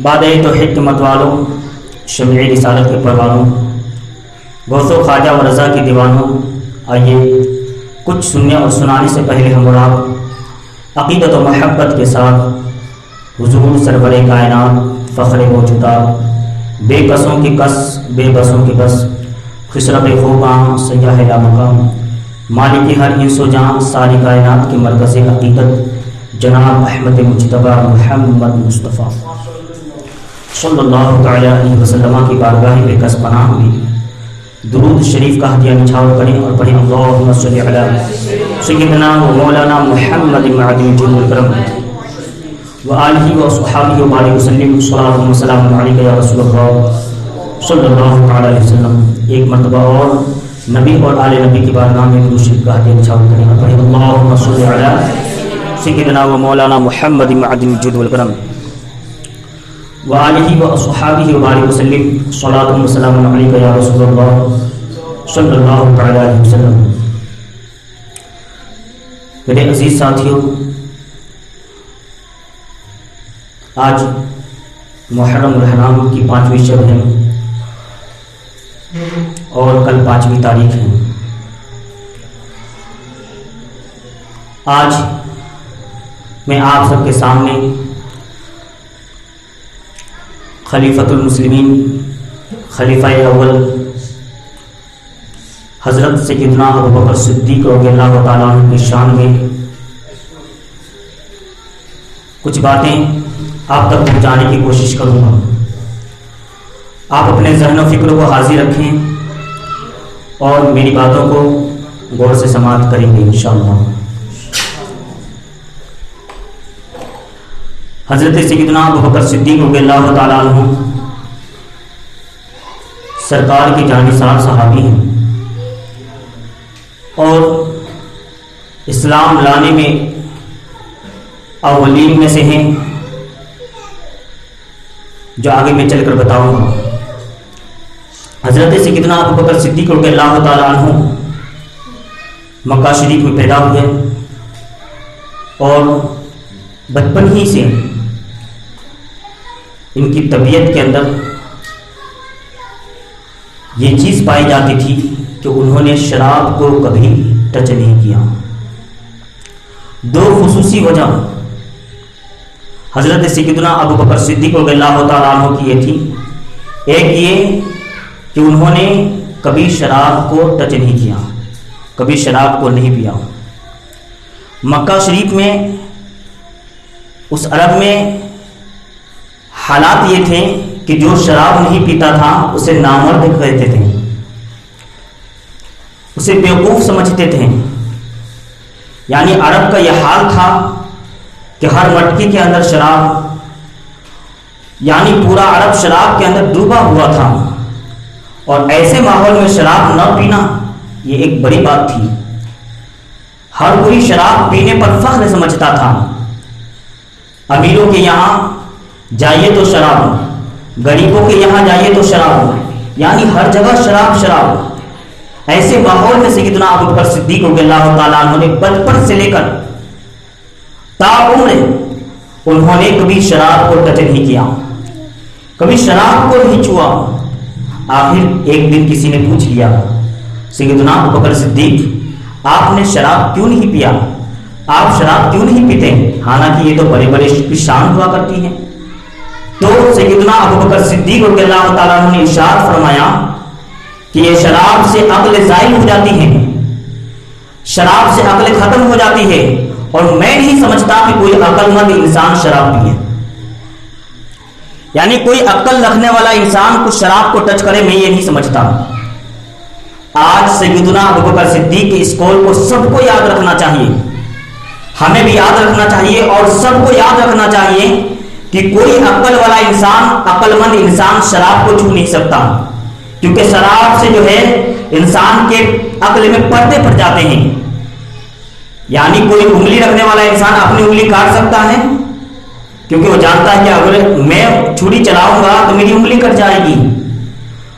بعد توحید کے مت والوں، شمع رسالت کے پروانوں، غوث و خواجہ و رضا کے دیوانوں، آئیے کچھ سننے اور سنانے سے پہلے ہم اور آپ عقیدت و محبت کے ساتھ حضور سرور کائنات فخر موجودات بے کسوں کی کس بے بسوں کی بس خسرت خوباں سیاح لا مقام مالک ہر انس و جان ساری کائنات کے مرکز عقیدت جناب احمد مجتبی محمد مصطفیٰ صلی اللہ تعالی علیہ وسلم کی بارگاہ بے کس پناہ میں درود شریف کا ہدیہ نچھاور کریں اور پڑھیں اللہم صلی علی سیدنا و مولانا محمد معدن جود الکرم و آلہ و صحابہ و بارک وسلم صلاۃ و سلام علیک یا رسول اللہ صلی اللہ علیہ وسلم۔ ایک مرتبہ اور نبی اور آل نبی کی بارگاہ میں درود شریف کا ہدیہ نچھاور کریں اور پڑھیں اللہم صلی علی سیدنا و مولانا محمد معدن جود الکرم وآلہ و اصحابہ و بارک وسلم صلاۃ و سلام علیک یا رسول اللہ صلی اللہ علیہ وسلم۔ میرے عزیز ساتھیوں، آج محرم الحرام کی 5ویں شب ہے اور کل 5ویں تاریخ ہے۔ آج میں آپ سب کے سامنے خلیفۃ المسلمین خلیفہ اول حضرت سیدنا ابوبکر صدیق رضی اللہ تعالیٰ عنہ کی شان میں کچھ باتیں آپ تک پہنچانے کی کوشش کروں گا۔ آپ اپنے ذہن و فکر کو حاضر رکھیں اور میری باتوں کو غور سے سماعت کریں گے انشاءاللہ۔ حضرت سیدنا ابوبکر صدیق رضی اللہ تعالیٰ عنہ سرکار کی جانثار صحابی ہیں اور اسلام لانے میں اولین میں سے ہیں، جو آگے میں چل کر بتاؤں گا۔ حضرت سیدنا ابوبکر صدیق رضی اللہ تعالیٰ عنہ مکہ شریف میں پیدا ہوئے اور بچپن ہی سے ان کی طبیعت کے اندر یہ چیز پائی جاتی تھی کہ انہوں نے شراب کو کبھی ٹچ نہیں کیا۔ دو خصوصی وجہ حضرت سیدنا ابوبکر صدیق رضی اللہ تعالیٰ عنہ کی یہ تھی، ایک یہ کہ انہوں نے کبھی شراب کو ٹچ نہیں کیا، کبھی شراب کو نہیں پیا۔ مکہ شریف میں اس عرب میں حالات یہ تھے کہ جو شراب نہیں پیتا تھا اسے نامرد کہتے تھے، اسے بیوقوف سمجھتے تھے۔ یعنی عرب کا یہ حال تھا کہ ہر مٹکی کے اندر شراب، یعنی پورا عرب شراب کے اندر ڈوبا ہوا تھا، اور ایسے ماحول میں شراب نہ پینا یہ ایک بڑی بات تھی۔ ہر کوئی شراب پینے پر فخر سمجھتا تھا۔ امیروں کے یہاں جائیے تو شراب، غریبوں کے یہاں جائیے تو شراب، یعنی ہر جگہ شراب شراب۔ ایسے ماحول میں سیدنا ابوبکر صدیق رضی اللہ تعالیٰ عنہ نے بچپن سے لے کر تاعمر انہوں نے کبھی شراب کو ٹچ نہیں کیا، کبھی شراب کو نہیں چھوا۔ آخر ایک دن کسی نے پوچھ لیا، سیدنا ابوبکر صدیق آپ نے شراب کیوں نہیں پیا، آپ شراب کیوں نہیں پیتے، حالانکہ یہ تو بڑے بڑے کی شان ہوا کرتی ہے۔ تو سیدنا ابوبکر صدیق رضی اللہ تعالیٰ عنہ نے ارشاد فرمایا کہ یہ شراب سے عقل زائل ہو جاتی ہے، شراب سے عقل ختم ہو جاتی ہے، اور میں نہیں سمجھتا کہ کوئی عقل مند انسان شراب پیے، یعنی کوئی عقل رکھنے والا انسان کچھ شراب کو ٹچ کرے، میں یہ نہیں سمجھتا۔ آج سیدنا ابوبکر صدیق کے اس قول کو سب کو یاد رکھنا چاہیے، ہمیں بھی یاد رکھنا چاہیے اور سب کو یاد رکھنا چاہیے کہ کوئی عقل والا انسان، عقل مند انسان شراب کو چھو نہیں سکتا، کیونکہ شراب سے جو ہے انسان کے عقل میں پردے پڑ جاتے ہیں۔ یعنی کوئی انگلی رکھنے والا انسان اپنی انگلی کاٹ سکتا ہے، کیونکہ وہ جانتا ہے کہ اگر میں چھری چلاؤں گا تو میری انگلی کٹ جائے گی۔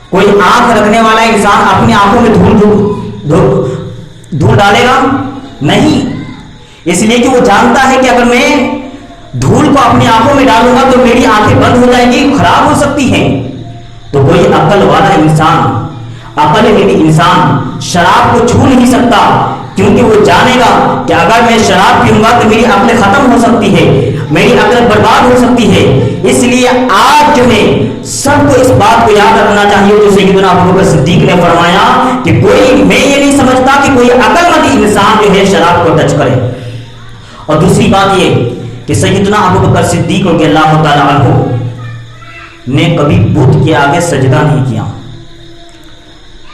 کوئی آنکھ رکھنے والا انسان اپنی آنکھوں میں دھول ڈالے گا نہیں، اس لیے کہ وہ جانتا ہے کہ اگر میں دھول کو اپنی آنکھوں میں ڈالوں گا تو میری آنکھیں بند ہو جائیں گی، خراب ہو سکتی ہیں. تو کوئی عقل والا انسان، عقل مند انسان شراب کو چھو نہیں سکتا، کیونکہ وہ جانے گا کہ اگر میں شراب پیوں گا تو میری عقل ختم ہو سکتی ہے، میری عقل برباد ہو سکتی ہے. اس لیے آج جو ہے سب کو اس بات کو یاد رکھنا چاہیے جو سیدنا ابوبکر صدیق نے فرمایا کہ میں یہ نہیں سمجھتا کہ کوئی عقل مند انسان جو ہے شراب کو ٹچ کرے. اور دوسری بات یہ کہ سیدنا ابوبکر صدیق رضی اللہ تعالی عنہ نے کبھی بت کے آگے سجدہ نہیں کیا،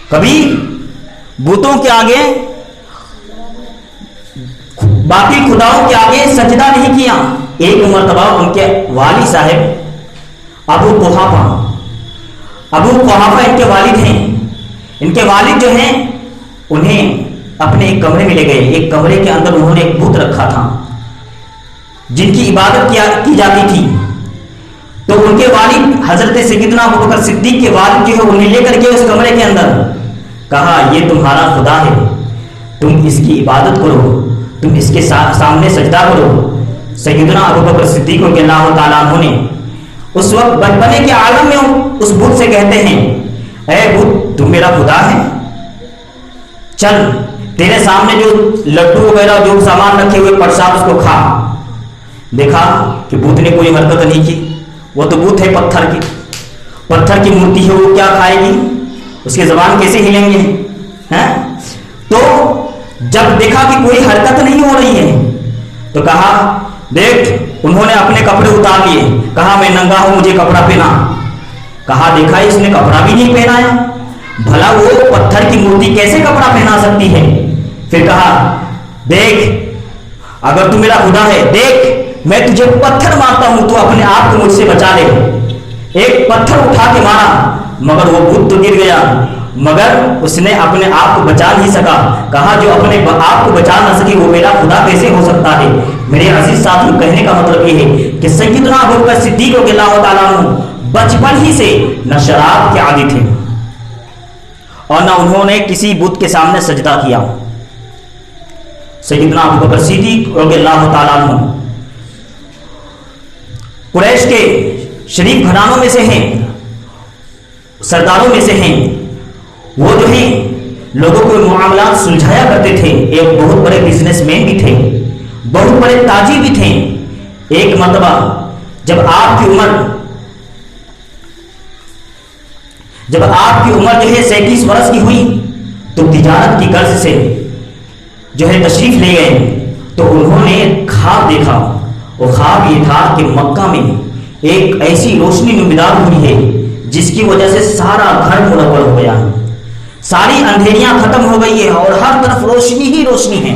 کبھی بتوں کے آگے، باقی خداؤں کے آگے سجدہ نہیں کیا. ایک مرتبہ ان کے والد صاحب ابو قحافہ ان کے والد ہیں، ان کے والد جو ہیں انہیں اپنے ایک کمرے میں لے گئے. ایک کمرے کے اندر انہوں نے ایک بت رکھا تھا جن کی عبادت کی جاتی تھی. تو ان کے والد حضرت سیدنا ابوبکر صدیق کے والد جو ہے انہیں لے کر کے اس کمرے کے اندر کہا یہ تمہارا خدا ہے، تم اس کی عبادت کرو، تم اس کے سامنے سجدہ کرو. سیدنا ابوبکر صدیق رضی اللہ تعالیٰ عنہ نے اس وقت بچپنے کے عالم میں اس بت سے کہتے ہیں اے بت تم میرا خدا ہے، چل تیرے سامنے جو لڈو وغیرہ جو سامان رکھے ہوئے پرساد اس کو کھا. دیکھا کہ بت نے کوئی حرکت نہیں کی، وہ تو بت ہے پتھر کی مورتی ہے، وہ کیا کھائے گی، اس کے زبان کیسے ہلیں گے. تو جب دیکھا کہ کوئی حرکت نہیں ہو رہی ہے تو کہا دیکھ، انہوں نے اپنے کپڑے اتار لیے، کہا میں ننگا ہوں مجھے کپڑا پہنا. کہا دیکھا اس نے کپڑا بھی نہیں پہنایا، بھلا وہ پتھر کی مورتی کیسے کپڑا پہنا سکتی ہے. پھر کہا دیکھ اگر تو میرا خدا ہے، دیکھ میں تجھے پتھر مارتا ہوں، تو اپنے آپ کو مجھ سے بچا لے. ایک پتھر اٹھا کے مارا مگر وہ بت تو گر گیا، مگر اس نے اپنے آپ کو بچا نہیں سکا. کہا جو اپنے آپ کو بچا نہ سکے وہ میرا خدا کیسے ہو سکتا ہے. میرے عزیز ساتھیوں، کہنے کا مطلب یہ ہے کہ سیدنا ابوبکر صدیق رضی اللہ تعالیٰ عنہ بچپن ہی سے نہ شراب کے عادی تھے اور نہ انہوں نے کسی بت کے سامنے سجدہ کیا. سیدنا ابوبکر صدیق رضی اللہ تعالیٰ عنہ قریش کے شریف گھرانوں میں سے ہیں، سرداروں میں سے ہیں. وہ جو ہیں لوگوں کو معاملات سلجھایا کرتے تھے، ایک بہت بڑے بزنس مین بھی تھے، بہت بڑے تاجر بھی تھے. ایک مرتبہ جب آپ کی عمر جو ہے 37 برس کی ہوئی تو تجارت کی غرض سے جو ہے تشریف لے گئے. تو انہوں نے خواب دیکھا، وہ خواب یہ تھا کہ مکہ میں ایک ایسی روشنی نمودار ہوئی ہے جس کی وجہ سے سارا گھر منور ہو گیا، ساری اندھیریاں ختم ہو گئی ہے اور ہر طرف روشنی ہی روشنی ہے.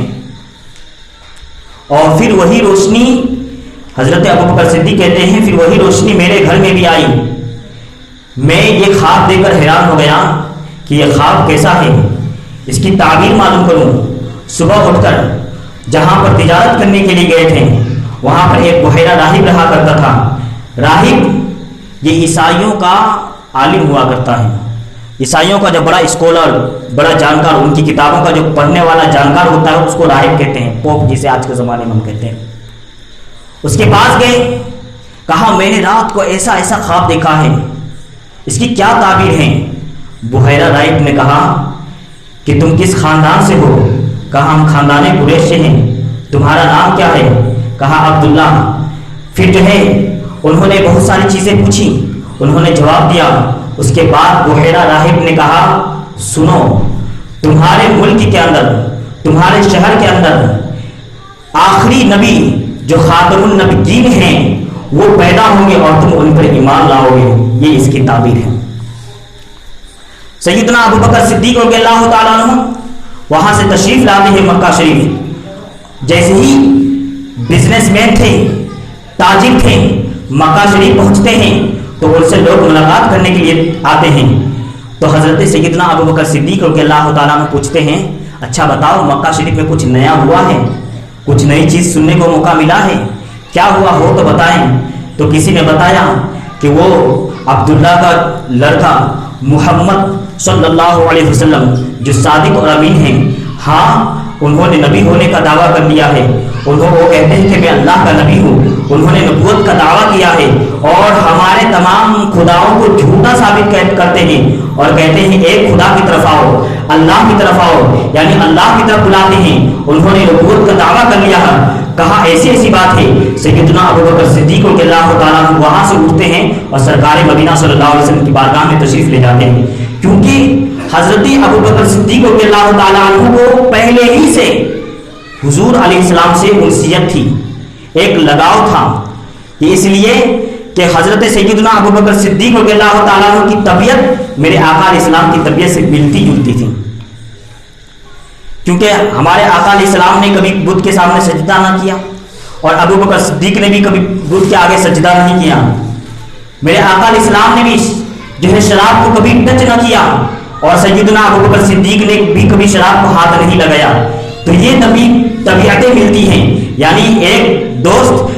اور پھر وہی روشنی حضرت ابوبکر صدیق کہتے ہیں پھر وہی روشنی میرے گھر میں بھی آئی. میں یہ خواب دیکھ کر حیران ہو گیا کہ یہ خواب کیسا ہے، اس کی تعبیر معلوم کروں. صبح اٹھ کر جہاں پر تجارت کرنے کے لیے گئے تھے وہاں پر ایک بحیرہ راہب رہا کرتا تھا. راہب یہ عیسائیوں کا عالم ہوا کرتا ہے، عیسائیوں کا جو بڑا اسکولر، بڑا جانکار، ان کی کتابوں کا جو پڑھنے والا جانکار ہوتا ہے اس کو راہب کہتے ہیں، پوپ جسے آج کے زمانے میں ہم کہتے ہیں. اس کے پاس گئے، کہا میں نے رات کو ایسا خواب دیکھا ہے، اس کی کیا تعبیر ہے. بحیرہ راہب نے کہا کہ تم کس خاندان سے ہو. کہا ہم خاندان قریش سے ہیں. تمہارا نام کیا ہے. کہا عبداللہ. پھر جو ہے انہوں نے بہت ساری چیزیں پوچھی، انہوں نے جواب دیا. اس کے بعد بحیرہ راہب نے کہا سنو، تمہارے ملک کے اندر، تمہارے شہر کے اندر آخری نبی جو خاتم النبیین ہیں وہ پیدا ہوں گے اور تم ان پر ایمان لاؤ گے. یہ اس کی تعبیر ہے. سیدنا ابوبکر صدیق رضی اللہ تعالیٰ عنہ وہاں سے تشریف لاتے ہیں مکہ شریف. جیسے ہی بزنس مین تھے، تاجر تھے، مکہ شریف پہنچتے ہیں تو ان سے لوگ ملاقات کرنے کے لیے آتے ہیں. تو حضرت سیدنا ابوبکر صدیق رضی اللہ تعالیٰ عنہ پوچھتے ہیں اچھا بتاؤ مکہ شریف میں کچھ نیا ہوا ہے، کچھ نئی چیز سننے کو موقع ملا ہے، کیا ہوا ہو تو بتائیں. تو کسی نے بتایا کہ وہ عبداللہ کا لڑکا محمد صلی اللہ علیہ وسلم جو صادق اور امین ہیں، ہاں انہوں نے نبی ہونے کا دعویٰ کر لیا ہے. وہ کہتے ہیں کہ میں اللہ کا نبی ہوں انہوں نے نبوت کا دعویٰ کیا ہے اور ہمارے تمام خداؤں کو جھوٹا ثابت کرتے ہیں اور کہتے ہیں ایک خدا کی طرف آؤ، اللہ کی طرف آؤ، یعنی اللہ کی طرف بلاتے ہیں۔ انہوں نے نبوت کا دعویٰ کر لیا ہے، کہا ایسی بات ہے۔ سیدنا ابوبکر صدیق رضی اللہ تعالیٰ عنہ وہاں سے اٹھتے ہیں اور سرکار مدینہ صلی اللہ علیہ وسلم کی بارگاہ میں تشریف لے جاتے ہیں، کیونکہ حضرت ابوبکر صدیق رضی اللہ تعالیٰ عنہ کو پہلے ہی سے حضور علیہ السلام سے انسیت تھی، ایک لگاؤ تھا، اس لیے کہ حضرت سیدنا ابوبکر صدیق رضی اللہ تعالیٰ عنہ کی طبیعت میرے آقا علیہ السلام کی طبیعت سے ملتی جلتی تھی، کیونکہ ہمارے آقا علیہ السلام نے کبھی بت کے سامنے سجدہ نہ کیا اور ابوبکر صدیق نے بھی کبھی بت کے آگے سجدہ نہیں کیا۔ میرے آقا علیہ السلام نے بھی جو ہے شراب کو کبھی ٹچ نہ کیا اور سیدنا ابوبکر صدیق نے بھی کبھی شراب کو ہاتھ نہیں لگایا۔ تو یہ طبیعتیں ملتی ہیں، یعنی ایک دوست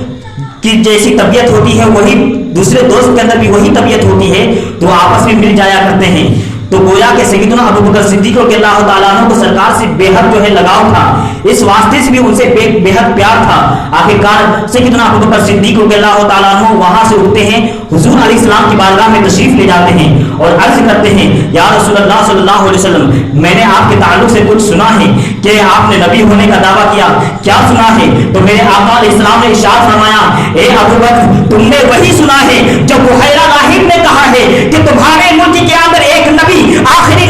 کی جیسی طبیعت ہوتی ہے وہی دوسرے دوست کے اندر بھی وہی طبیعت ہوتی ہے، تو آپس میں مل جایا کرتے ہیں۔ تو گویا کہ سیدنا ابوبکر صدیق رضی اللہ تعالیٰ عنہ کو سرکار سے بے حد جو ہے لگاؤ تھا، اس واسطے سے بھی ان سے بے حد پیار تھا۔ آخرکار سیدنا ابوبکر صدیق رضی اللہ تعالیٰ عنہ وہاں سے اٹھتے ہیں، حضور علیہ السلام کی بارگاہ میں تشریف لے جاتے ہیں اور عرض کرتے ہیں یا رسول اللہ صلی اللہ علیہ وسلم، میں نے آپ کے تعلق سے کچھ سنا ہے کہ آپ نے نبی ہونے کا دعویٰ کیا، کیا سنا ہے؟ تو میرے آقا علیہ السلام نے ارشاد فرمایا، اے ابوبکر تم نے وہی سنا ہے جو بحیرہ راہب نے کہا ہے کہ تمہارے ملک کے اندر ایک نبی آخری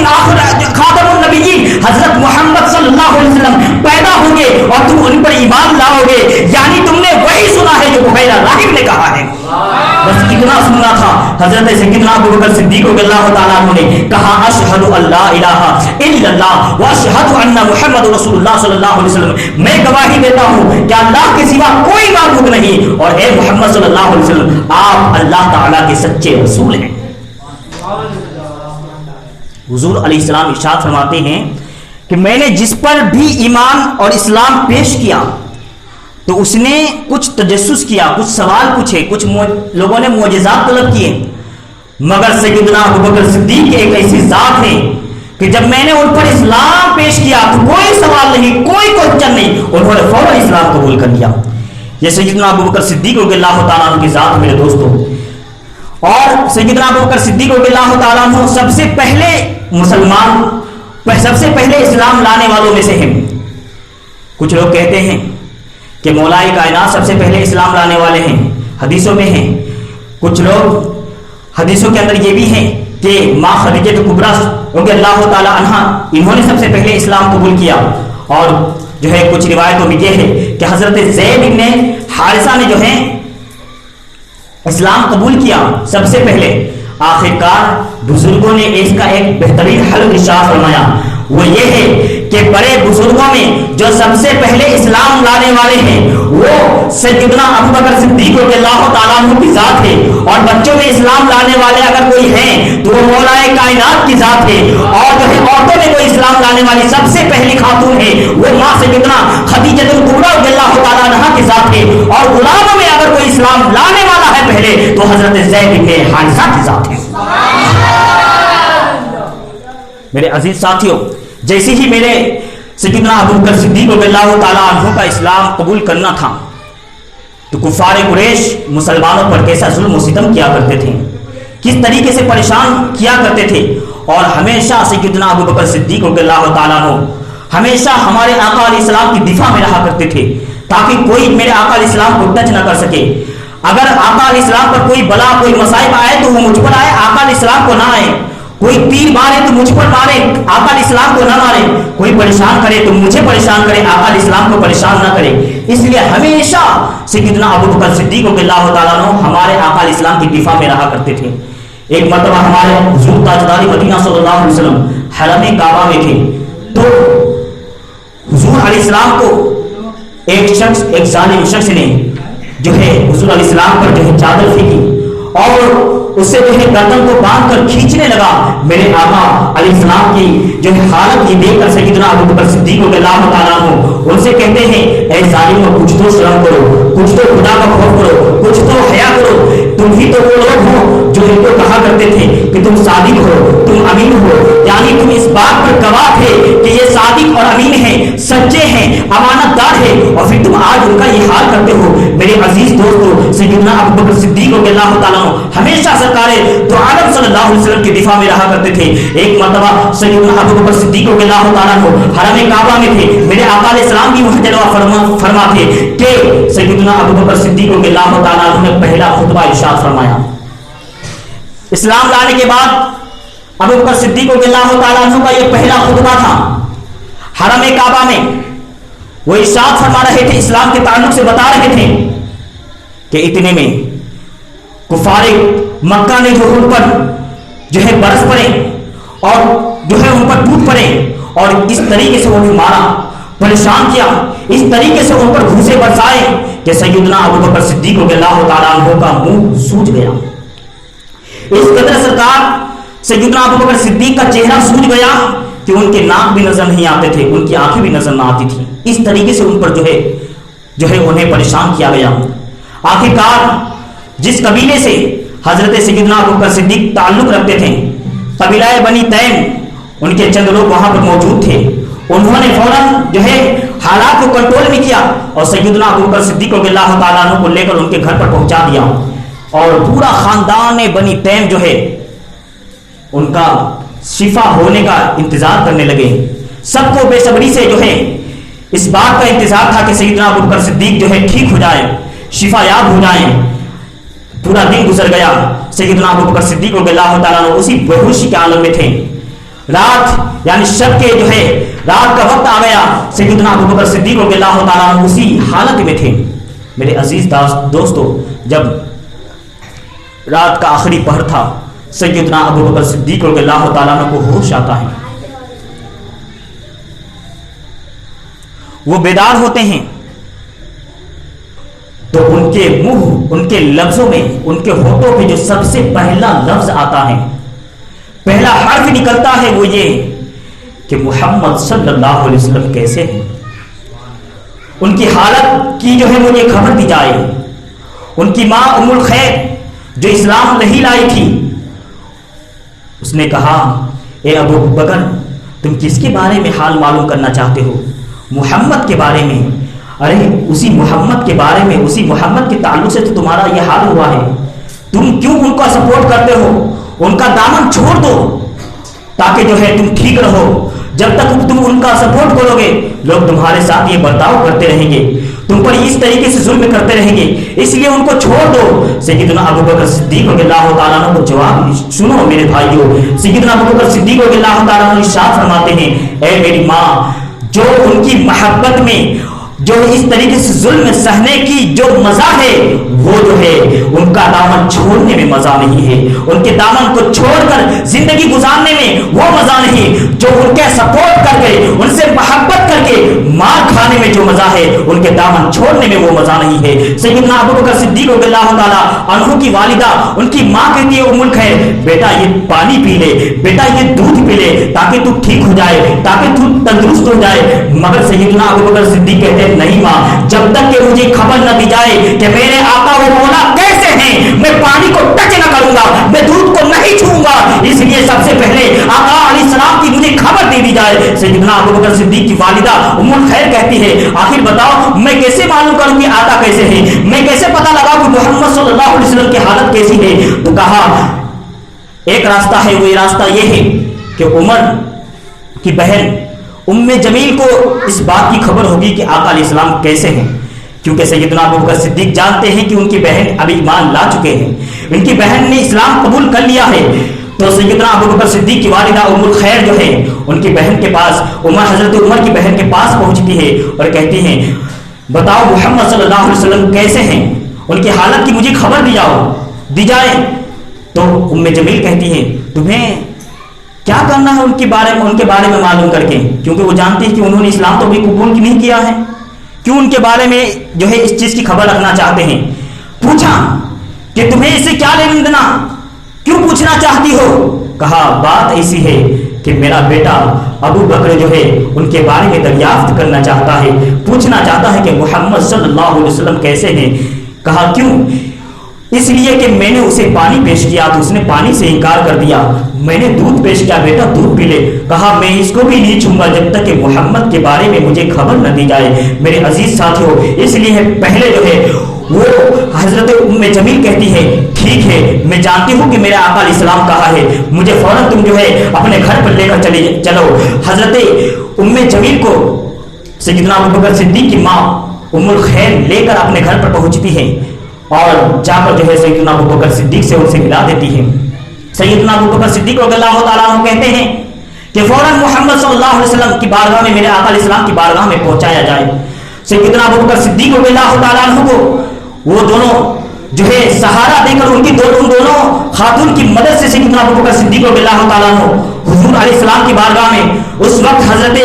خاتم النبیین حضرت محمد صلی اللہ علیہ وسلم پیدا ہوں گے اور تم ان پر ایمان لاؤ گے، یعنی تم نے وہی سنا ہے جو بحیرہ راہب نے کہا ہے۔ بس اتنا سننا تھا۔ حضرت سیدنا ابوبکر صدیق رضی اللہ تعالیٰ عنہ نے کہا اشہد ان لا الہ الا اللہ واشہد ان محمد رسول اللہ صلی اللہ علیہ وسلم، میں گواہی دیتا ہوں کہ اللہ کے سوا کوئی معبود نہیں اور اے محمد صلی اللہ علیہ وسلم آپ اللہ تعالیٰ کے سچے رسول ہیں۔ حضور علیہ السلام ارشاد فرماتے ہیں کہ میں نے جس پر بھی ایمان اور اسلام پیش کیا تو اس نے کچھ تجسس کیا، کچھ سوال پوچھے، کچھ لوگوں نے معجزات طلب کیے، مگر سیدنا ابوبکر صدیق ایک ایسی ذات ہے کہ جب میں نے ان پر اسلام پیش کیا تو کوئی سوال نہیں، کوئی کوشچن نہیں، انہوں نے فوراً اسلام قبول کر لیا۔ یہ سیدنا ابوبکر صدیق رضی اللہ تعالیٰ عنہ کی ذات میرے دوستوں، اور سیدنا ابوبکر صدیق رضی اللہ تعالیٰ عنہ سب سے پہلے مسلمان، سب سے پہلے اسلام لانے والوں میں سے ہیں۔ کچھ لوگ کہتے ہیں کہ مولائے کائنات سب سے پہلے اسلام لانے والے ہیں، حدیثوں میں ہیں۔ کچھ لوگ حدیثوں کے اندر یہ بھی ہیں کہ ماں خدیجہ کبریٰ رضی اللہ تعالیٰ عنہ انہوں نے سب سے پہلے اسلام قبول کیا، اور جو ہے کچھ روایتوں میں یہ ہے کہ حضرت زید بن حارثہ نے جو ہے اسلام قبول کیا سب سے پہلے۔ آخرکار بزرگوں نے اس کا ایک بہترین حل ارشاد فرمایا، وہ یہ ہے کہ بڑے بزرگوں میں جو سب سے پہلے اسلام لانے والے ہیں وہ سیدنا ابوبکر صدیق رضی اللہ تعالیٰ عنہ کی ذات ہے، اور بچوں میں اسلام لانے والے اگر کوئی ہیں تو وہ مولا کائنات کی ذات ہے، اور جو ہے عورتوں میں کوئی اسلام لانے والی سب سے پہلی خاتون ہے وہ ماں سیدنا خدیجہ کبریٰ رضی اللہ تعالیٰ عنہ کی ذات ہے، اور غلاموں میں اگر کوئی اسلام لانے والا ہے پہلے تو حضرت زید بن حارثہ کی ذات ہے۔ میرے عزیز ساتھیوں، جیسے ہی میرے سیدنا ابوبکر صدیق رضی اللہ تعالیٰ عنہ کا اسلام قبول کرنا تھا تو کفار قریش مسلمانوں پر کیسا ظلم و ستم کیا کرتے تھے، کس طریقے سے پریشان کیا کرتے تھے، اور ہمیشہ سیدنا ابوبکر صدیق رضی اللہ تعالیٰ عنہ ہمیشہ ہمارے آقا علیہ السلام کی دفاع میں رہا کرتے تھے تاکہ کوئی میرے آقا علیہ السلام کو ٹچ نہ کر سکے۔ اگر آقا علیہ السلام پر کوئی بلا کوئی مصائب آئے تو وہ مجھ پر آئے، آقا علیہ السلام کو نہ آئے، کوئی تیر مارے تو مجھ پر مارے، آقا علیہ السلام کو نہ مارے، کوئی پریشان کرے تو مجھے پریشان کرے، آقا علیہ السلام کو پریشان نہ کرے۔ اس لیے ہمیشہ سیدنا ابوبکر صدیق رضی اللہ تعالیٰ عنہ ہمارے آقا علیہ السلام کی دفاع میں رہا کرتے تھے۔ ایک مرتبہ ہمارے حضور تاجدار مدینہ صلی اللہ علیہ وسلم حرم کعبہ میں تھے تو حضور علیہ السلام کو ایک ظالم شخص نے جو ہے حضور علیہ السلام پر جو ہے چادر پھینکی اور اسے جو ہے گردن کو باندھ کر کھینچنے لگا۔ میرے آقا علیہ السلام کی جو ہے حالت یہ دیکھ کر سیدنا ابوبکر صدیق رضی اللہ تعالیٰ عنہ ان سے کہتے ہیں اے ظالموں، کچھ تو شرم کرو، کچھ تو خدا کا خوف کرو، کچھ تو حیا کرو، تم ہی تو وہ لوگ ہو جو ان کو کہا کرتے تھے کہ تم صادق ہو، تم امین ہو، یعنی تم اس بات پر گواہ تھے کہ یہ صادق اور امین ہیں، سچے ہیں، امانت دار تھے اور پھر تم آج ان کا یہ حال کرتے ہو. میرے عزیز دوستو, سیدنا ابو بکر صدیق رضی اللہ تعالیٰ عنہ ہمیشہ سرکار دو عالم صلی اللہ علیہ وسلم کے دفاع میں رہا کرتے تھے. ایک مرتبہ سیدنا ابو بکر صدیق رضی اللہ تعالیٰ عنہ حرم کعبہ میں تھے. میرے آقا علیہ السلام کی وہاں جلوہ فرما تھے کہ سیدنا ابو بکر صدیق رضی اللہ تعالیٰ عنہ نے پہلا خطبہ ارشاد فرمایا. اسلام لانے کے بعد ابو بکر صدیق رضی اللہ تعالیٰ عنہ کا یہ پہلا خطبہ تھا حرم کعبہ میں. وہ ارشاد فرما رہے تھے, اسلام کے تعلق سے بتا رہے تھے کہ اتنے میں کفار مکہ نے جو ان پر جو ہے برس پڑے اور جو ہے ان پر ٹوٹ پڑے اور اس طریقے سے انہیں مارا, پریشان کیا, اس طریقے سے ان پر گھوسے برسائے کہ سیدنا ابو بکر صدیق رضی اللہ تعالیٰ عنہ کا منہ سوج گیا. اس قدر سرکار سیدنا ابو بکر صدیق کا چہرہ سوج گیا کہ ان کے ناک بھی نظر نہیں آتے تھے, ان کی آنکھیں بھی نظر نہ آتی تھی. اس طریقے سے ان پر جو ہے انہیں پریشان کیا گیا. آخرکار جس قبیلے سے حضرت سیدنا ابو بکر صدیق تعلق رکھتے تھے, قبیلہ بنی تیم, ان کے چند لوگ وہاں پر موجود تھے. انہوں نے فوراً جو ہے حالات کو کنٹرول میں کیا اور سیدنا ابو بکر صدیق رضی اللہ تعالیٰ عنہ کو لے کر ان کے گھر پر پہنچا دیا اور پورا خاندان بنی تیم جو ہے ان کا شفا ہونے کا انتظار کرنے لگے. سب کو بے صبری سے جو ہے اس بات کا انتظار تھا کہ سیدنا ابو بکر صدیق جو ہے ٹھیک ہو جائے, شفا یاب ہو جائیں. پورا دن گزر گیا, سیدنا ابو بکر صدیق رضی اللہ تعالیٰ عنہ اسی بے ہوشی کے عالم میں تھے. رات یعنی شب کے جو ہے رات کا وقت آ گیا, سیدنا ابو بکر صدیق رضی اللہ تعالیٰ عنہ اسی حالت میں تھے. میرے عزیز دوستو, جب رات کا آخری پہر تھا, سیدنا ابو بکر صدیق رضی اللہ تعالیٰ عنہ کو ہوش آتا ہے. وہ بیدار ہوتے ہیں تو ان کے منہ, ان کے لفظوں میں, ان کے ہونٹوں پہ جو سب سے پہلا لفظ آتا ہے, پہلا حرف نکلتا ہے وہ یہ کہ محمد صلی اللہ علیہ وسلم کیسے ہیں, ان کی حالت کی جو ہے مجھے خبر دی جائے. ان کی ماں ام الخیر جو اسلام نہیں لائی تھی, اس نے کہا اے ابو بکر تم کس کے بارے میں حال معلوم کرنا چاہتے ہو؟ محمد کے بارے میں. ارے اسی محمد کے بارے میں, اسی محمد کے تعلق سے تو تمہارا یہ حال ہوا ہے. تم کیوں ان کا سپورٹ کرتے ہو؟ ان کا دامن چھوڑ دو تاکہ جو ہے تم ٹھیک رہو. جب تک تم ان کا سپورٹ کرو گے لوگ تمہارے ساتھ یہ برتاؤ کرتے رہیں گے, تم پر اس طریقے سے ظلم کرتے رہیں گے, اس لیے ان کو چھوڑ دو. سیدنا ابو بکر صدیق رضی اللہ تعالیٰ عنہ کو جواب سنو میرے بھائیو. سیدنا ابو بکر صدیق رضی اللہ تعالیٰ عنہ ارشاد فرماتے ہیں, اے میری ماں, جو ان کی محبت میں جو اس طریقے سے ظلم سہنے کی جو مزہ ہے وہ جو ہے ان کا دامن چھوڑنے میں مزہ نہیں ہے. ان کے دامن کو چھوڑ کر زندگی گزارنے میں وہ مزہ نہیں جو ان کے سپورٹ کر کے, ان سے محبت کر کے مار کھانے میں جو مزہ ہے, ان کے دامن چھوڑنے میں وہ مزہ نہیں ہے. سیدنا ابو بکر صدیق رضی اللہ تعالیٰ عنہ کی والدہ, ان کی ماں کہتی ہے ام الخیر, بیٹا یہ پانی پی لے, بیٹا یہ دودھ پی لے تاکہ تو ٹھیک ہو جائے, تاکہ تو تندرست ہو جائے. مگر سیدنا ابو بکر صدیق کہتے ہیں نہیں ماں, جب تک کہ مجھے خبر نہ دی جائے کہ میرے آقا و مولا کیسے ہیں, میں پانی کو ٹچ نہ کروں گا, میں دودھ کو نہیں چھوؤں گا. اس لیے سب سے پہلے آقا علیہ السلام کی مجھے خبر دے دی جائے. سیدنا ابو بکر صدیق کی والدہ ام الخیر کہتی ہے, آخر بتاؤ میں کیسے معلوم کروں کہ آقا کیسے ہیں, میں کیسے پتہ لگاؤں کہ محمد صلی اللہ علیہ وسلم کی حالت کیسی ہے؟ تو کہا ایک راستہ ہے, وہ راستہ یہ ہے کہ عمر کی بہن ام جمیل کو اس بات کی خبر ہوگی کہ آقا علیہ السلام کیسے ہیں, کیونکہ سیدنا ابو بکر صدیق جانتے ہیں کہ ان کی بہن ابھی ایمان لا چکے ہیں, ان کی بہن نے اسلام قبول کر لیا ہے. تو سیدنا ابو بکر صدیق کی والدہ ام الخیر جو ہے ان کی بہن کے پاس, حضرت عمر کی بہن کے پاس پہنچتی ہے اور کہتی ہیں بتاؤ محمد صلی اللہ علیہ وسلم کیسے ہیں, ان کی حالت کی مجھے خبر دی جائے. تو ام جمیل کہتی ہے تمہیں کیا کرنا ہے ان کے بارے میں معلوم کر کے, کیونکہ وہ جانتی ہے کہ انہوں نے اسلام تو بھی قبول نہیں کیا ہے, کیوں ان کے بارے میں جو ہے اس چیز کی خبر رکھنا چاہتے ہیں. پوچھا کہ تمہیں اس سے کیا لینا دینا, کیوں پوچھنا چاہتی ہو؟ کہا بات ایسی ہے کہ میرا بیٹا ابو بکر جو ہے ان کے بارے میں دریافت کرنا چاہتا ہے, پوچھنا چاہتا ہے کہ محمد صلی اللہ علیہ وسلم کیسے ہیں. کہا کیوں؟ اس لیے کہ میں نے اسے پانی پیش کیا تو اس نے پانی سے انکار کر دیا. میں نے دودھ پیش کیا، بیٹا دودھ پی لے. کہا میں اس کو بھی نہیں چھوؤں گا جب تک کہ محمد کے بارے میں مجھے خبر نہ دی جائے. میرے عزیز ساتھیوں، اس لیے پہلے جو ہے وہ حضرت ام جمیل کہتی ہے ٹھیک ہے میں جانتی ہوں کہ میرا آقا علیہ السلام کہا ہے، مجھے فوراً تم جو ہے اپنے گھر پر لے کر چلو. حضرت ام جمیل کو سیدنا ابوبکر صدیق کی ماں ام الخیر لے کر اپنے گھر پر پہنچتی ہے اور جا کر جو ہے سیدنا ابوبکر صدیق سے ان سے ملا دیتی ہے. سیدنا ابوبکر صدیق رضی اللہ تعالیٰ عنہ کہتے ہیں کہ فوراً محمد صلی اللہ علیہ وسلم کی بارگاہ میں، میرے آقا علیہ السلام کی بارگاہ میں پہنچایا جائے. سیدنا ابوبکر صدیق رضی اللہ تعالیٰ عنہ کو وہ دونوں جو ہے سہارا دے کر ان دونوں خاتون کی مدد سے سیدنا ابوبکر صدیق رضی اللہ تعالیٰ عنہ حضور علیہ السلام کی بارگاہ میں، اس وقت حضرت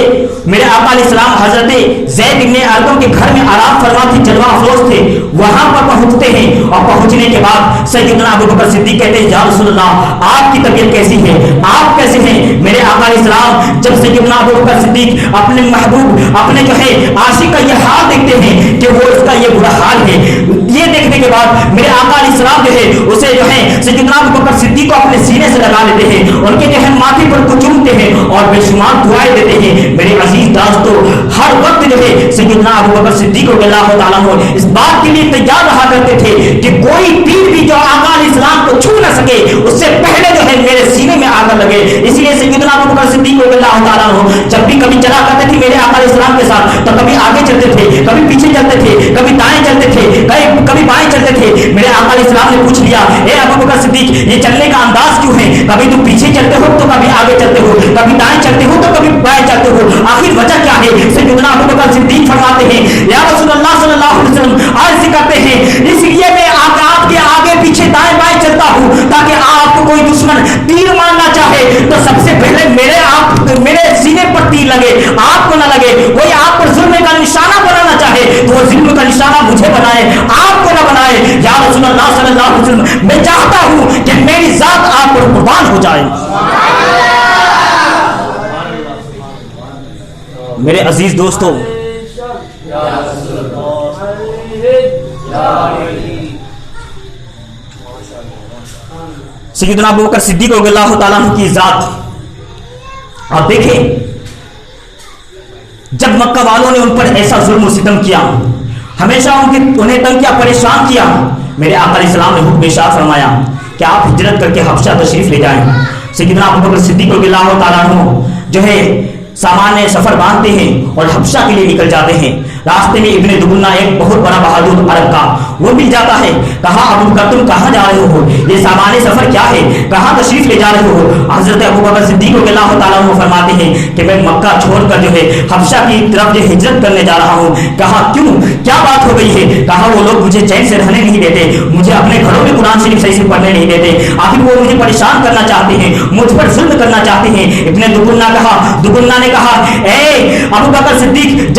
میرے آقا علیہ السلام حضرت زید بن ارقم کے گھر میں آرام فرما تھے، جلوہ افروز تھے، وہاں پر پہنچتے ہیں اور پہنچنے کے بعد سیدنا ابوبکر صدیق کہتے ہیں یا رسول اللہ آپ کی طبیعت کیسی ہے، آپ کیسے ہیں؟ میرے آقا علیہ السلام جب سیدنا ابوبکر صدیق اپنے محبوب اپنے جو ہے عاشق کا یہ حال دیکھتے ہیں کہ وہ اس کا یہ برا حال ہے، یہ دیکھنے کے بعد میرے آقا علیہ السلام جو ہے اسے جو ہے سیدنا ابوبکر صدیق کو اپنے سینے سے لگا لیتے ہیں، ان کے جو ہے ماتھے پر کو چومتے ہیں اور بے شمار دعائیں دیتے ہیں. میرے عزیز دوستو، ہر وقت جو ہے سیدنا ابوبکر صدیق رضی اللہ تعالیٰ عنہ اس بات کے لیے تیار رہا کرتے تھے کہ کوئی تیر بھی جو آقا علیہ السلام کو چھو نہ سکے اس سے پہلے جو ہے میرے سینے میں آ کر لگے. اس لیے سیدنا ابوبکر صدیق رضی اللہ تعالیٰ عنہ جب بھی کبھی چلا کرتے تھے میرے آقا علیہ السلام کے ساتھ تو کبھی آگے چلتے تھے، کبھی پیچھے چلتے تھے، کبھی دائیں چلتے تھے، کبھی بائیں چلتے تھے. میرے آقا علیہ السلام نے پوچھ لیا اے ابوبکر صدیق یہ چلنے کا انداز کیوں ہے؟ کبھی تم پیچھے چلتے ہو تو کبھی آگے چلتے ہو، کبھی دائیں چلتے ہو تو کبھی بائیں چلتے ہو، آخر وجہ کیا ہے؟ سیدنا ابوبکر صدیق فرماتے ہیں یا رسول اللہ صلی اللہ علیہ وسلم عرض کرتے ہیں اس لیے میں آپ کے آگے پیچھے دائیں بائیں چلتا ہوں تاکہ آپ کو کوئی دشمن تیر مارنا چاہے تو سب سے پہلے میرے سینے پر تیر لگے، آپ کو نہ لگے. کوئی آپ پر ظلم کا نشانہ بنانا چاہے تو وہ ظلم کا نشانہ مجھے بنائے، آپ کو نہ بنائے. یا رسول اللہ صلی اللہ علیہ وسلم میں چاہتا ہوں کہ میری ذات آپ پر قربان ہو جائے. میرے عزیز دوستو، سیدنا ابوبکر صدیق رضی اللہ تعالیٰ عنہ کی ذات آپ دیکھیں جب مکہ والوں نے ان پر ایسا ظلم و ستم کیا، ہمیشہ انہیں تنگ کیا، پریشان کیا، میرے آقا علیہ السلام نے حکم ارشاد فرمایا کہ آپ ہجرت کر کے حبشہ تشریف لے جائیں. سیدنا ابوبکر صدیق رضی اللہ تعالیٰ عنہ جو ہے سامان سفر باندھتے ہیں اور حبشہ کے لیے نکل جاتے ہیں. راستے میں ابن دبنہ ایک بہت بڑا بہادر عرب کا وہ مل جاتا ہے. کہا ابوبکر تم کہاں جا رہے ہو؟ یہ سامان سفر کیا ہے؟ کہاں تشریف لے جا رہے ہو؟ حضرت ابوبکر صدیق رضی اللہ تعالیٰ عنہ فرماتے ہیں کہ میں مکہ چھوڑ کر جو ہے حبشہ کی طرف جو ہجرت کرنے جا رہا ہوں. کہا کیوں، کیا بات ہو گئی ہے؟ کہا وہ لوگ مجھے چین سے رہنے نہیں دیتے، مجھے اپنے گھروں میں قرآن شریف صحیح سے پڑھنے نہیں دیتے، آخر وہ مجھے پریشان کرنا چاہتے ہیں، مجھ پر ظلم کرنا چاہتے ہیں. ابن دبنہ نے کہا اے ابوبکر صدیق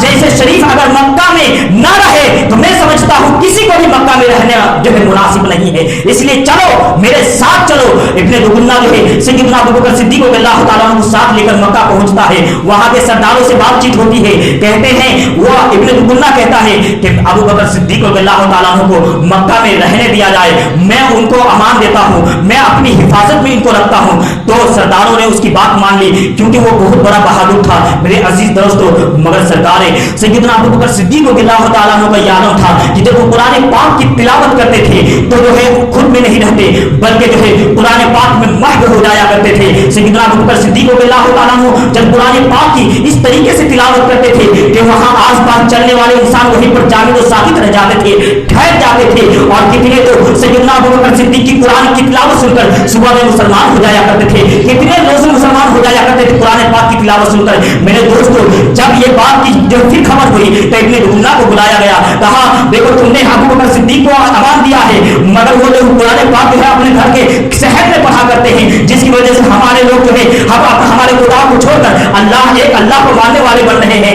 جیسے شریف اگر مکہ میں نہ رہے تو میں سمجھتا ہوں کسی کو بھی مکہ میں رہنا جو ہے مناسب نہیں ہے، اس لیے چلو میرے ساتھ چلو. ابن دبنہ جو ہے سیدنا ابوبکر صدیق رضی اللہ تعالیٰ عنہ کو ساتھ لے کر مکہ پہنچتا ہے. وہاں کے سرداروں سے بات چیت ہوتی ہے، کہتے ہیں وہ ابن دبنہ کہتا ہے کہ ابوبکر صدیق رضی اللہ تعالیٰ عنہ کو مکہ میں رہنے دیا جائے، میں ان کو امان دیتا ہوں، میں اپنی حفاظت میں ان کو رکھتا ہوں. تو سرداروں نے اس کی بات مان لی کیونکہ وہ بہت بڑا بہادر تھا. میرے عزیز دوستو، مگر سرکار سیدنا ابوبکر صدیق رضی اللہ تعالیٰ عنہ کا یہ عالم تھا کہ جب وہ قرآن پاک کی تلاوت کرتے تھے تو جو ہے خود میں نہیں رہتے بلکہ جو ہے قرآن پاک میں محو ہو جایا کرتے تھے. سیدنا ابوبکر صدیق رضی اللہ تعالیٰ عنہ جب قرآن پاک کی اس طریقے سے تلاوت کرتے تھے کہ وہاں آس پاس چلنے والے انسان وہیں پر جامد و ثابت رہ جاتے تھے، ٹھہر جاتے تھے. اور کتنے تو سیدنا ابوبکر صدیق کی قرآن کی تلاوت سن کر صبح میں مسلمان ہو جایا کرتے تھے، کتنے روز مسلمان ہو جایا کرتے تھے قرآن پاک کی تلاوت سن کر. میرے دوستو، جب یہ بات کی جب پھر خبر ہوئی تو ابن دبنہ کو بلایا گیا، کہا دیکھو تم نے ابوبکر صدیق کو امان دیا ہے مگر وہ جو قرآن پاک جو ہے اپنے گھر کے صحن میں پڑھا کرتے ہیں جس کی وجہ سے ہمارے لوگ جو ہے ہمارے خدا کو چھوڑ کر اللہ کو ماننے والے بن رہے ہیں.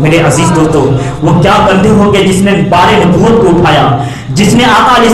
میرے عزیز دوستو وہ کیا بندے ہو گئے جس نے بار نبوت کو اٹھایا، جس نے آقا علیہ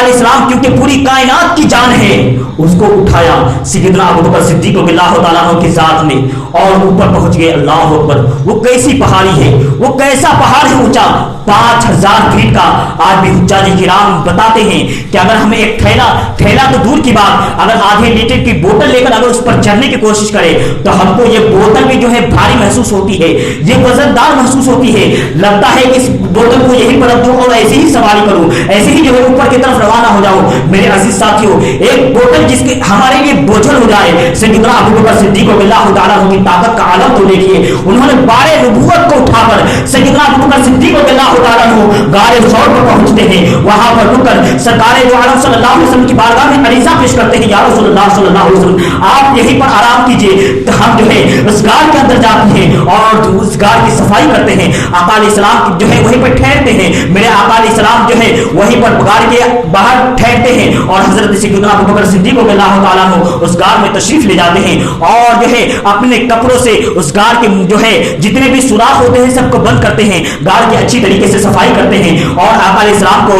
السلام کیونکہ پوری کائنات کی جان ہے اس کو اٹھایا سیدنا ابوبکر صدیق رضی اللہ تعالیٰ عنہ کی ذات میں اور اوپر پہنچ گئے۔ اللہ اکبر، وہ کیسی پہاڑی ہے، وہ کیسا پہاڑ ہے اونچا 5000 فیٹ کا۔ آج بھی حجاج کرام بتاتے ہیں کہ اگر ہمیں ایک تھیلا تو دور کی بات، اگر آدھے لیٹر کی بوتل لے کر اگر اس پر چڑھنے کی کوشش کرے تو ہم کو یہ بوتل بھی جو ہے بھاری محسوس ہوتی ہے، یہ وزن دار محسوس ہوتی ہے، لگتا ہے کہ اس بوتل کو یہیں پر رکھ دوں اور ایسے ہی سواری کروں، ایسے ہی جو ہے اوپر کی طرف روانہ ہو جاؤں۔ میرے عزیز ساتھیوں، ایک بوتل جس کے ہمارے لیے بوجھل ہو جائے، سیدنا ابوبکر صدیق رضی اللہ تعالیٰ عنہ کی طاقت کا عالم تو دیکھیے، انہوں نے بارے نبوت کو اٹھا کر سیدنا ابوبکر صدیق رضی اللہ تعالیٰ عنہ غار ثور پر پہنچتے ہیں، وہاں پر رک کر سرکار دو عالم صلی اللہ علیہ وسلم کی بارگاہ میں عریضہ پیش کرتے ہیں، یا رسول اللہ صلی اللہ علیہ وسلم آپ یہیں پر آرام کیجیے۔ تو ہم جو ہے اس غار کے اندر جاتے ہیں اور اس غار کی صفائی کرتے ہیں، آقا علیہ السلام جو ہے وہیں پر ٹھہرتے ہیں، میرے آقا علیہ السلام جو ہے وہیں پر غار کے باہر ٹھہرتے ہیں اور حضرت سیدنا ابوبکر صدیق رضی اللہ تعالیٰ عنہ اس غار میں تشریف لے جاتے ہیں اور جو ہے اپنے کپڑوں سے اس غار کے جو ہے جتنے بھی سوراخ ہوتے ہیں سب کو بند کرتے ہیں، غار کی اچھی طریقے سے صفائی کرتے ہیں اور آقا علیہ السلام کو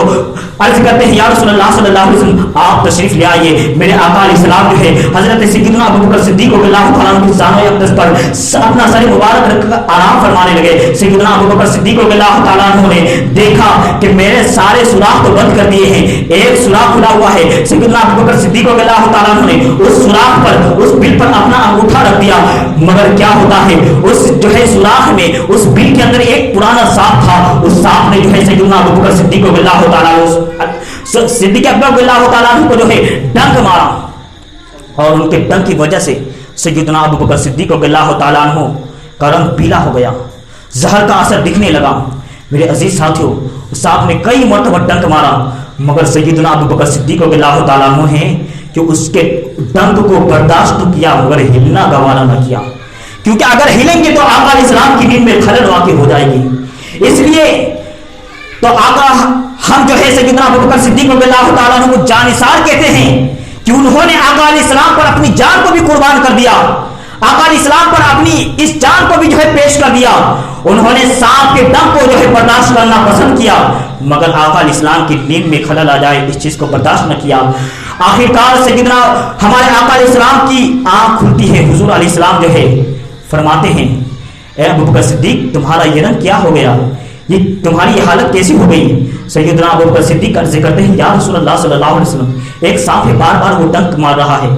عرض کرتے ہیں، یا رسول اللہ صلی اللہ علیہ وسلم آپ تشریف لے آئیے۔ میرے آقا علیہ السلام جو ہے حضرت سیدنا ابوبکر صدیق رضی اللہ تعالیٰ عنہ کی زانو اقدس پر اپنا سر مبارک رکھ کر آرام فرمانے لگے۔ سیدنا ابوبکر صدیق رضی اللہ تعالیٰ عنہ نے دیکھا کہ میرے سارے سوراخ تو بند کر دیے ہیں، ایک سوراخ کھلا ہوا ہے۔ سیدنا ابوبکر صدیق رضی اللہ تعالیٰ عنہ نے اس سوراخ پر اس بل پر اپنا انگوٹھا رکھ دیا، مگر کیا ہوتا ہے اس جو ہے سوراخ میں اس بل کے اندر ایک پرانا سانپ تھا، اس سانپ نے جو ہے سیدنا ابوبکر صدیق رضی اللہ تعالیٰ صدیق اکبر رضی اللہ تعالیٰ عنہ کو جو ہے ڈنک مارا اور ان کے ڈنک کی وجہ سے سیدنا ابوبکر صدیق رضی اللہ تعالیٰ عنہ کا رنگ پیلا ہو گیا، زہر کا اثر دکھنے لگا۔ میرے عزیز ساتھیوں، اس سانپ نے کئی مرتبہ ڈنک مارا مگر سیدنا ابوبکر صدیق رضی اللہ تعالیٰ عنہ ہے کہ اس کے ڈنک کو برداشت کیا مگر ہلنا گوارا نہ کیا، کیونکہ اگر ہلیں گے تو آقا علیہ السلام کی نیند میں خلل واقع ہو جائے گی۔ اس لیے تو آقا ہم جو ہے سیدنا ابوبکر صدیق رضی اللہ تعالیٰ عنہ کو جانثار کہتے ہیں کہ انہوں نے آقا علیہ السلام پر اپنی جان کو بھی قربان کر دیا، آقا علیہ السلام پر اپنی اس جان کو بھی جو ہے پیش کر دیا۔ انہوں نے سانپ کے ڈنک کو جو ہے برداشت کرنا پسند کیا مگر آقا علیہ السلام کی نیند میں خلل آ جائے اس چیز کو برداشت نہ کیا۔ آخرکار سیدنا ہمارے آقا علیہ السلام کی آنکھ کھلتی ہے، حضور علیہ السلام جو ہے فرماتے ہیں، اے ابوبکر صدیق تمہارا یہ رنگ کیا ہو گیا، یہ تمہاری یہ حالت کیسی ہو گئی؟ سیدنا ابوبکر صدیق عرض کرتے ہیں، یا رسول اللہ صلی اللہ علیہ وسلم ایک سانپ ہے، بار بار وہ ڈنک مار رہا ہے،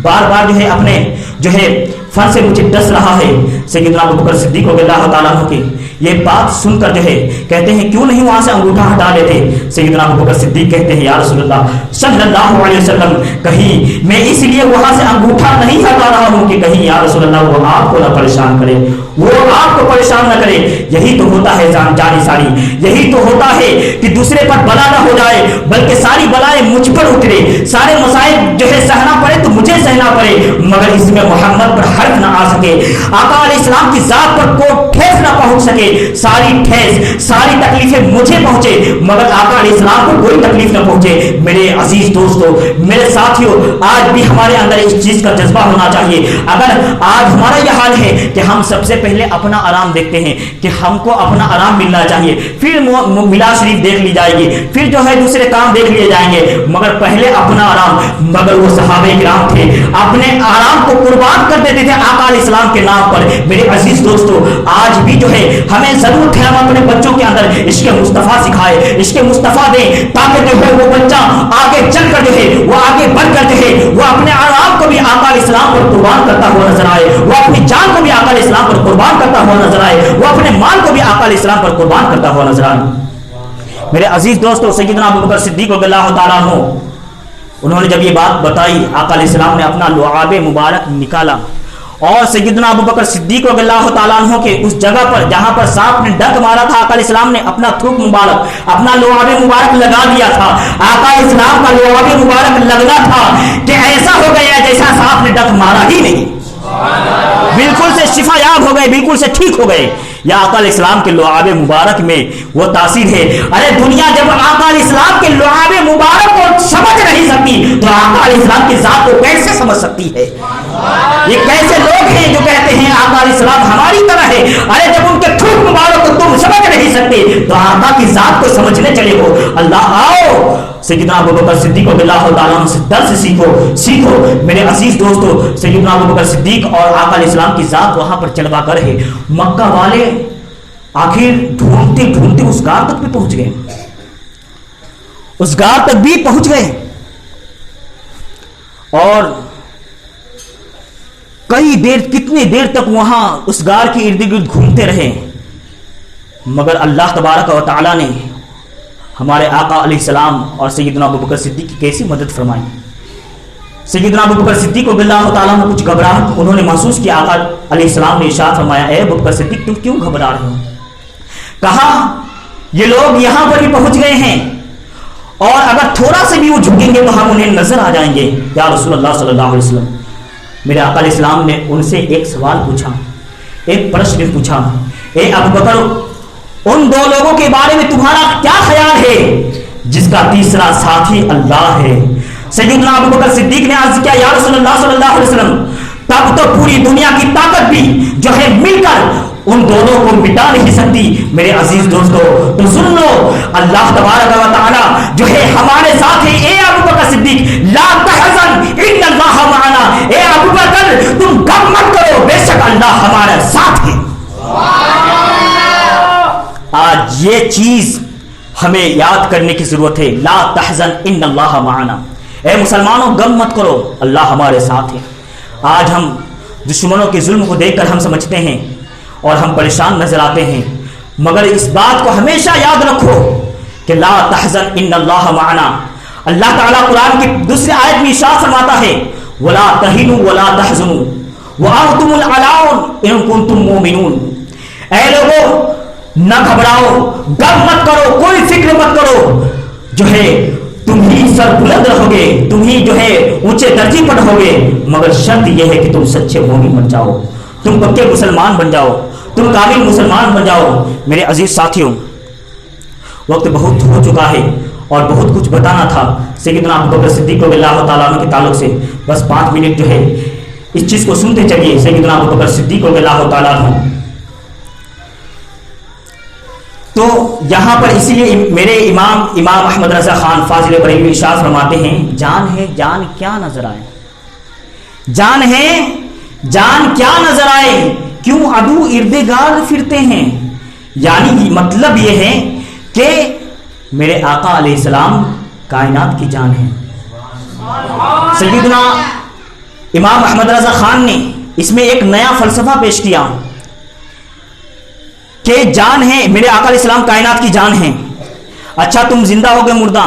بار بار جو ہے اپنے جو ہے فن سے مجھے ڈس رہا ہے۔ سیدنا ابوبکر صدیق رضی اللہ تعالیٰ عنہ کی یہ بات سن کر جو ہے کہتے ہیں کیوں نہیں وہاں سے انگوٹھا ہٹا لیتے؟ سیدنا ابوبکر صدیق کہتے ہیں، یا رسول اللہ صلی اللہ علیہ وسلم کہیں میں اس لیے وہاں سے انگوٹھا نہیں ہٹا رہا ہوں کہ کہیں یا رسول اللہ وہ آپ کو نہ پریشان کرے، وہ آپ کو پریشان نہ کرے۔ یہی تو ہوتا ہے جانی ساری، یہی تو ہوتا ہے کہ دوسرے پر بلا نہ ہو جائے بلکہ ساری بلائیں مجھ پر اترے، سارے مسائل جو ہے سہنا پڑے تو مجھے سہنا پڑے مگر اس میں محمد پر حرف نہ آ سکے، آقا علیہ السلام کی ذات پر کوئی ٹھیس نہ پہنچ سکے، ساری ٹھیس ساری تکلیفیں مجھے پہنچے مگر آقا علیہ السلام کو کوئی تکلیف نہ پہنچے۔ میرے عزیز دوستو، میرے ساتھیوں، آج بھی ہمارے اندر اس چیز کا جذبہ ہونا چاہیے۔ اگر آج ہمارا یہ حال ہے کہ ہم سب سے پہلے اپنا آرام دیکھتے ہیں کہ ہم کو اپنا آرام ملنا چاہیے، پھر ملا شریف دیکھ لی جائے گی، پھر جو ہے دوسرے کام دیکھ لیے جائیں گے مگر پہلے اپنا آرام۔ مگر وہ صحابہ کرام تھے اپنے آرام کو قربان کر دیتے تھے آقا علیہ السلام کے نام پر۔ میرے عزیز دوستو، آج بھی جو ہے ہمیں ضرورت ہے ہم اپنے بچوں کے اندر عشق مصطفیٰ سکھائے، عشق مصطفیٰ دیں تاکہ جو ہے وہ بچہ آگے چل کر جو ہے وہ آگے بڑھ کر جو ہے وہ اپنے آرام کو بھی آقا علیہ السلام پر قربان کرتا ہوا نظر آئے، وہ اپنی جان کو بھی آقا علیہ السلام پر قربان کرتا ہوا نظر آئے، وہ اپنے مال کو بھی آقا علیہ السلام پر قربان کرتا ہوا نظر آئے۔ میرے عزیز دوستو، سیدنا ابوبکر صدیق رضی اللہ تعالیٰ عنہ انہوں نے جب یہ بات بتائی، آقا علیہ السلام نے اپنا لعاب مبارک نکالا اور سیدنا ابوبکر صدیق رضی اللہ تعالیٰ عنہ کے اس جگہ پر جہاں پر سانپ نے ڈنک مارا تھا، آقا علیہ السلام نے اپنا تھوک مبارک اپنا لعاب مبارک لگا دیا تھا۔ آقا علیہ السلام کا لعاب مبارک لگنا تھا کہ ایسا ہو گیا جیسا سانپ نے ڈنک مارا ہی نہیں، بالکل سے شفا یاب ہو گئے، بالکل سے ٹھیک ہو گئے۔ یا آقا علیہ السلام کے لعاب مبارک میں وہ تاثیر ہے۔ ارے دنیا جب آقا علیہ السلام کے لعاب مبارک کو سمجھ نہیں سکتی تو آقا علیہ السلام کی ذات کو کیسے سمجھ سکتی ہے؟ یہ کیسے لوگ ہیں جو کہتے ہیں آقا علیہ السلام ہماری طرح ہے؟ ارے جب ان کے کی ذات کو سمجھنے چلے ہو, اللہ آؤ سیدنا ابوبکر صدیق رضی اللہ تعالیٰ عنہ سے درس سیکھو. میرے عزیز دوستو, سیدنا ابوبکر صدیق اور آقا علیہ السلام کی ذات وہاں پر چلوا کر ہے. مکہ والے آخر ڈھونڈتے ڈھونڈتے اس غار تک بھی پہنچ گئے, اس غار تک بھی پہنچ گئے اور کتنی دیر تک وہاں اس غار کے ارد گرد گھومتے رہے, مگر اللہ تبارک و تعالیٰ نے ہمارے آقا علیہ السلام اور سیدنا ابوبکر صدیق کی کیسی مدد فرمائی. سیدنا ابوبکر صدیق رضی اللہ تعالیٰ نے کچھ گھبراہٹ انہوں نے محسوس کیا. آقا علیہ السلام نے ارشاد فرمایا, اے ابوبکر صدیق تم کیوں گھبرا رہے ہو؟ کہا یہ لوگ یہاں پر بھی پہنچ گئے ہیں اور اگر تھوڑا سے بھی وہ جھکیں گے تو ہم انہیں نظر آ جائیں گے. یا رسول اللہ صلی اللہ علیہ وسلم, میرے آقا علیہ السلام نے ان سے ایک سوال پوچھا, ایک پرشن پوچھا, اے ابوبکر ان دو لوگوں کے بارے میں تمہارا کیا خیال ہے جس کا تیسرا ساتھی اللہ ہے؟ سیدنا ابوبکر صدیق نے عرض کیا, یا رسول اللہ صلی اللہ علیہ وسلم تب تو پوری دنیا کی طاقت بھی جو ہے مل کر ان دونوں کو مٹا نہیں سکتی. میرے عزیز دوستو تو سن لو, اللہ تبارک و تعالی جو ہے ہمارے ساتھ ہے. اے ابوبکر صدیق لا تحزن ان اللہ معنا, اے ابوبکر تم غم مت کرو, بے شک اللہ ہمارے ساتھ ہے. آج یہ چیز ہمیں یاد کرنے کی ضرورت ہے, لا تحزن ان اللہ معنا. اے مسلمانوں غم مت کرو, اللہ ہمارے ساتھ ہے. آج ہم دشمنوں کے ظلم کو دیکھ کر ہم سمجھتے ہیں اور ہم پریشان نظر آتے ہیں, مگر اس بات کو ہمیشہ یاد رکھو کہ لا تحزن ان اللہ معنا. اللہ تعالیٰ قرآن کی دوسری آیت میں ارشاد فرماتا ہے, ولا تہنوا ولا تحزنوا وانتم الاعلون ان کنتم مؤمنون. اے لوگوں نہ گھبراؤ, غم مت کرو, کوئی فکر مت کرو, جو ہے تم ہی سر بلند رہو گے, تم ہی جو ہے اونچے درجے پر رہو گے, مگر شرط یہ ہے کہ تم سچے مومن بن جاؤ, تم پکے مسلمان بن جاؤ, تم کامل مسلمان بن جاؤ. میرے عزیز ساتھیوں, وقت بہت ہو چکا ہے اور بہت کچھ بتانا تھا سیدنا ابوبکر صدیق رضی اللہ تعالیٰ عنہ کے تعلق سے. بس 5 منٹ جو ہے اس چیز کو سنتے چلیے. سیدنا ابوبکر صدیق رضی اللہ تعالیٰ عنہ, تو یہاں پر اسی لیے میرے امام احمد رضا خان فاضل بریلوی ارشاد فرماتے ہیں, جان ہے جان کیا نظر آئے, جان ہے جان کیا نظر آئے, کیوں عدو ارد گرد پھرتے ہیں. یعنی مطلب یہ ہے کہ میرے آقا علیہ السلام کائنات کی جان ہے. سیدنا امام احمد رضا خان نے اس میں ایک نیا فلسفہ پیش کیا کہ جان ہے, میرے آقا علیہ السلام کائنات کی جان ہے. اچھا تم زندہ ہو گئے مردہ,